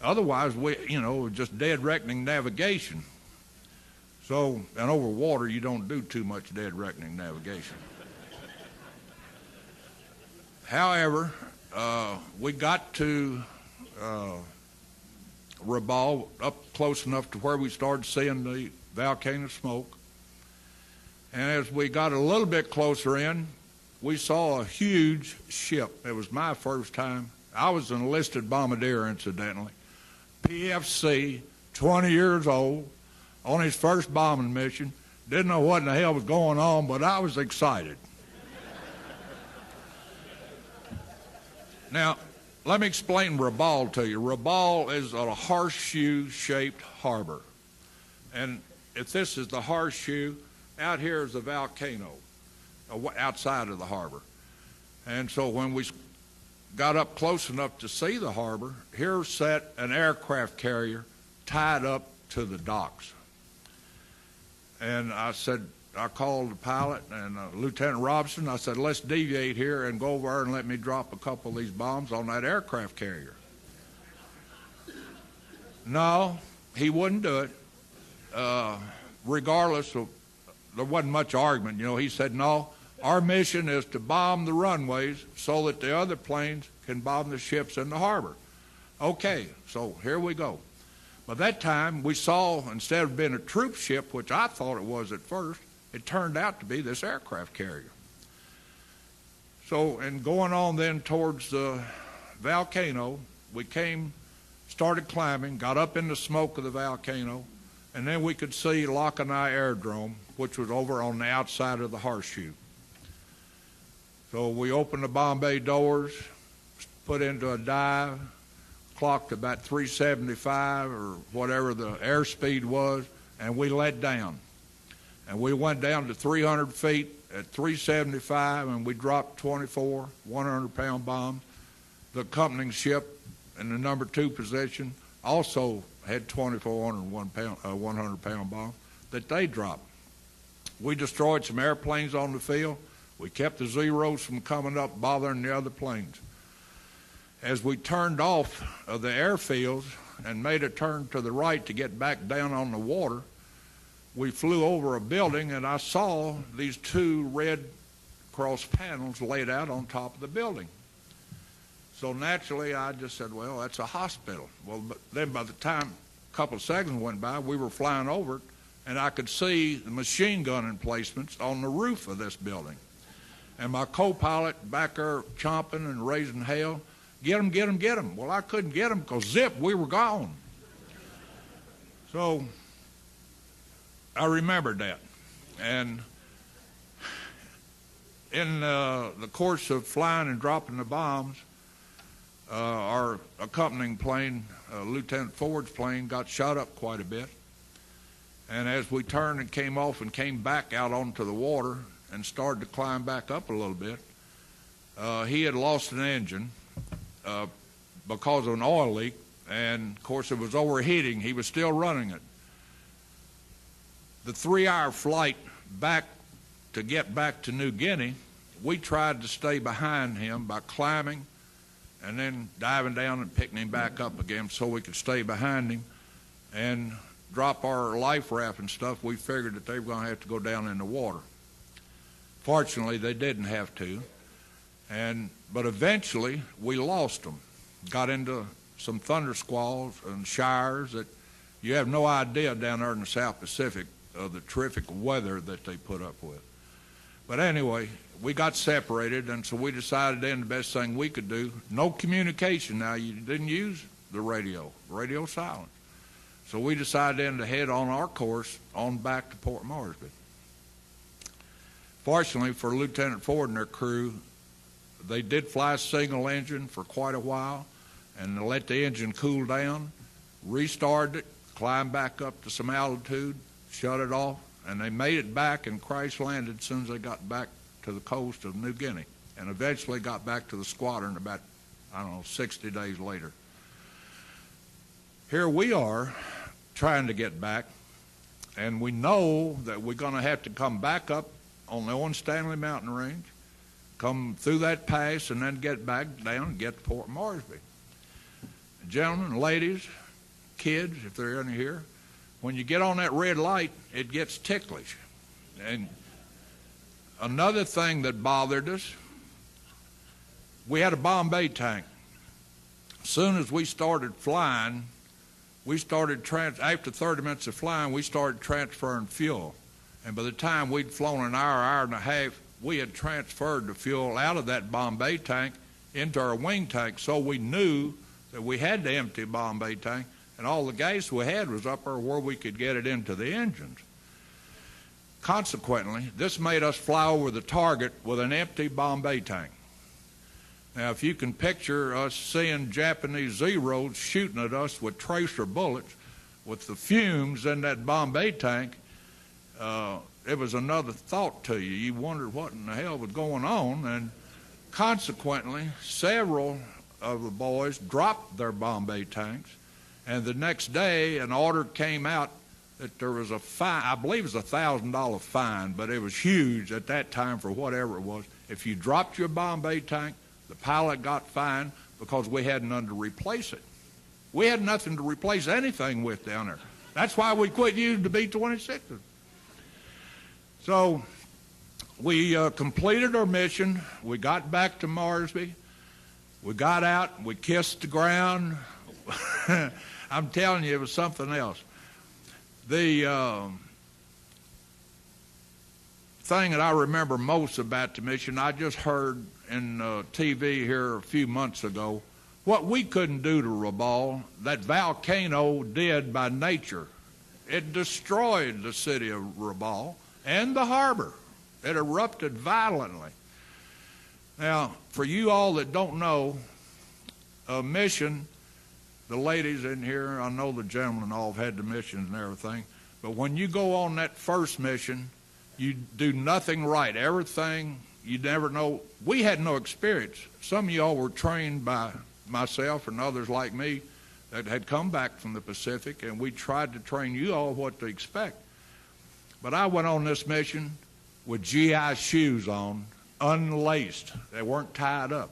Otherwise, just dead reckoning navigation. So, and over water, you don't do too much dead reckoning navigation. However, we got to Rabaul up close enough to where we started seeing the volcano smoke. And as we got a little bit closer in, we saw a huge ship. It was my first time. I was an enlisted bombardier, incidentally. PFC, 20 years old, on his first bombing mission. Didn't know what in the hell was going on, but I was excited. Now, let me explain Rabaul to you. Rabaul is a horseshoe-shaped harbor. And if this is the horseshoe, out here is the volcano outside of the harbor. And so when we got up close enough to see the harbor, here sat an aircraft carrier tied up to the docks. And I called the pilot and Lieutenant Robinson. I said, let's deviate here and go over there and let me drop a couple of these bombs on that aircraft carrier. No, he wouldn't do it. Regardless of, there wasn't much argument. He said, no, our mission is to bomb the runways so that the other planes can bomb the ships in the harbor. Okay, so here we go. By that time, we saw, instead of being a troop ship, which I thought it was at first, it turned out to be this aircraft carrier. So, and going on then towards the volcano, we started climbing, got up in the smoke of the volcano, and then we could see Lakanai Aerodrome, which was over on the outside of the horseshoe. So we opened the bomb bay doors, put into a dive, clocked about 375 or whatever the airspeed was, and we let down. And we went down to 300 feet at 375, and we dropped 24 100-pound bombs. The accompanying ship in the number 2 position also had 24 100-pound bombs that they dropped. We destroyed some airplanes on the field. We kept the Zeros from coming up bothering the other planes. As we turned off of the airfields and made a turn to the right to get back down on the water, we flew over a building, and I saw these 2 red cross panels laid out on top of the building. So naturally, I just said, well, that's a hospital. Well, but then by the time a couple of seconds went by, we were flying over it, and I could see the machine gun emplacements on the roof of this building. And my co-pilot back there chomping and raising hell, get him, get him, get him. Well, I couldn't get him because, zip, we were gone. So I remembered that. And in the course of flying and dropping the bombs, our accompanying plane, Lieutenant Ford's plane, got shot up quite a bit. And as we turned and came off and came back out onto the water and started to climb back up a little bit, he had lost an engine because of an oil leak, and of course it was overheating. He was still running it. The 3-hour flight back to get back to New Guinea, we tried to stay behind him by climbing and then diving down and picking him back up again so we could stay behind him and drop our life raft and stuff. We figured that they were going to have to go down in the water. Fortunately, they didn't have to, but eventually we lost them. Got into some thunder squalls and showers that you have no idea down there in the South Pacific of the terrific weather that they put up with. But anyway, we got separated, and so we decided then the best thing we could do, no communication now. You didn't use the radio silent. So we decided then to head on our course on back to Port Moresby. Fortunately for Lieutenant Ford and their crew, they did fly a single engine for quite a while and let the engine cool down, restarted it, climbed back up to some altitude, shut it off, and they made it back and crash landed as soon as they got back to the coast of New Guinea, and eventually got back to the squadron about, 60 days later. Here we are trying to get back, and we know that we're going to have to come back up on the Owen Stanley Mountain Range, come through that pass, and then get back down and get to Port Moresby. gentlemen, ladies, kids, if there are any here, when you get on that red light, it gets ticklish. And another thing that bothered us, we had a Bombay tank. As soon as we started flying, after 30 minutes of flying, we started transferring fuel. And by the time we'd flown an hour and a half, we had transferred the fuel out of that Bombay tank into our wing tank, so we knew that we had the empty Bombay tank, and all the gas we had was up there where we could get it into the engines. Consequently, this made us fly over the target with an empty Bombay tank. Now, if you can picture us seeing Japanese Zeros shooting at us with tracer bullets with the fumes in that Bombay tank, it was another thought to you. You wondered what in the hell was going on, and consequently, several of the boys dropped their Bombay tanks, and the next day an order came out that there was a fine, I believe it was $1,000 fine, but it was huge at that time for whatever it was. If you dropped your Bombay tank, the pilot got fined because we had none to replace it. We had nothing to replace anything with down there. That's why we quit using the B-26s. So we completed our mission. We got back to Marsby. We got out. We kissed the ground. I'm telling you, it was something else. The thing that I remember most about the mission, I just heard in TV here a few months ago, what we couldn't do to Rabaul, that volcano did by nature. It destroyed the city of Rabaul and the harbor. It erupted violently. Now, for you all that don't know, a mission, the ladies in here, I know the gentlemen all have had the missions and everything, but when you go on that first mission, you do nothing right. Everything, you never know. We had no experience. Some of you all were trained by myself and others like me that had come back from the Pacific, and we tried to train you all what to expect. But I went on this mission with GI shoes on, unlaced. They weren't tied up.